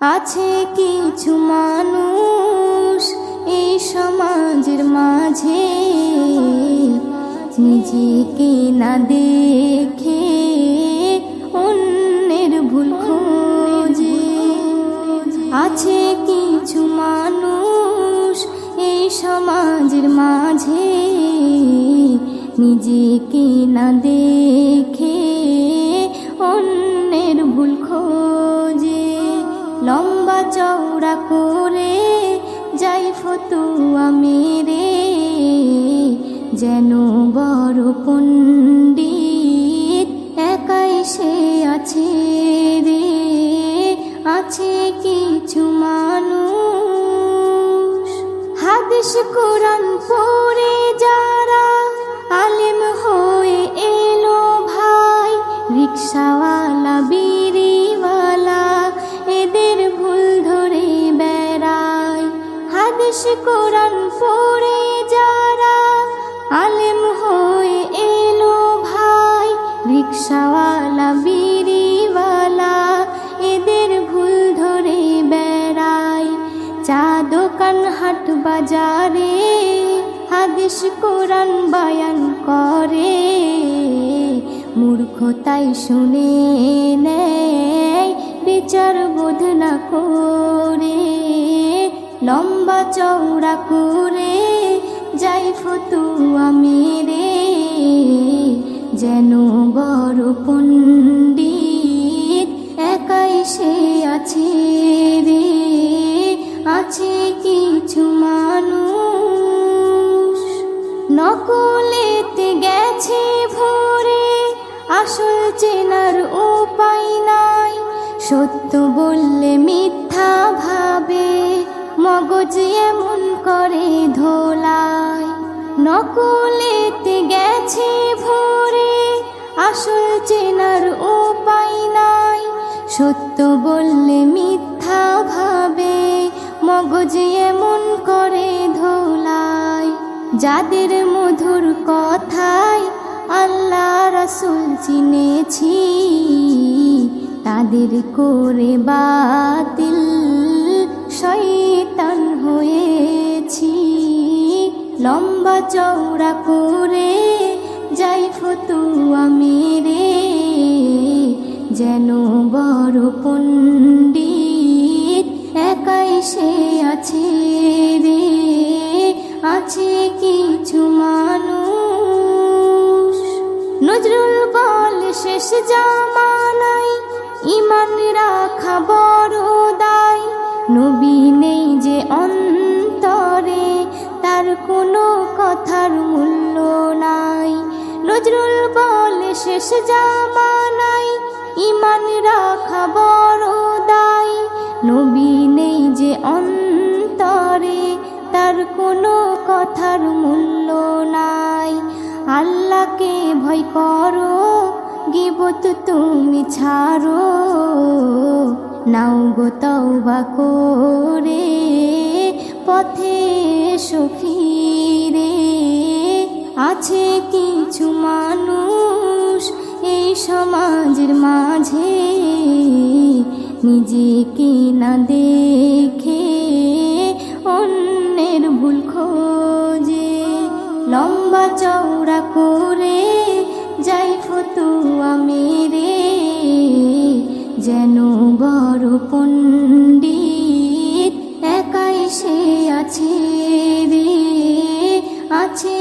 আছে কিছু মানুষ এই সমাজের মাঝে, নিজেকে না দেখে অন্যের ভুল খোঁজে। আছে কিছু মানুষ এই সমাজের মাঝে, নিজেকে না দেখে অন্যের ভুল খোঁজে। লম্বা চওড়া করে যাই ফতুয়া মেরে, যেন বড় পণ্ডিত একাই সে আছে রে। আছে কিছু মানুষ হাদিস কোরআন পড়ে যারা আলেম হয়ে এলো ভাই, রিকশাওয়ালা বিড়িওয়ালা এদের ভুল ধরে বেড়ায়। হাদিস কোরআন পড়ে যারা আলেম হয়ে এলো ভাই, রিকশাওয়ালা বিড়িওয়ালা এদের ভুল ধরে বেড়ায়। চা দোকান হাট বাজারে হাদিস কোরআন বায়ান করে, মূর্খতাই শুনে নেয় বিচার বোধ না করে। লম্বা চওড়া করে যাই ফতুয়া মেরে, যেন বড় পণ্ডিত একাই সে আছে রে। আছে কিছু মানুষ নকলেতে গেছে ভরে, আসল চেনার উপায় নাই। সত্য বললে মিথ্যা ভাবে, মগজ এমন করে ধোলায়। নকলেতে গেছে ভরে, আসল চেনার উপায় নাই। সত্য বললে মিথ্যা ভাবে, মগজ এমন করে ধোলায়। যাদের মধুর কথায় আল্লাহ রাসূল চিনেছি, তাদের করে বাতিল শয়তান হয়েছি। লম্বা চওড়া করে যাই ফতুয়া মেরে, যেন বড় পণ্ডিত একাই সে আছে রে। আছে কিছু মানুষ নজরুল বলে শেষ জামানায় ঈমান রাখা বড় দায়। নবী নেই যে অন্তরে, তার কোনো কথার মূল্য নাই। নজরুল বলে শেষ জামানায় ঈমান রাখা বড় দায়। নবী নেই যে অন্তরে, তার কোনো কথার মূল্য নাই। আল্লাহকে ভয় করো, গীবত তুমি ছাড়ো, নাও গো তওবা করে পথে এসো ফিরে। আছে কিছু মানুষ এই সমাজের মাঝে, নিজেকে না দেখে অন্যের ভুল খোঁজে। লম্বা চওড়া করে যাই ফতুয়া মেরে, যেন বড় পণ্ডিত একাই সে আছে রে। আছে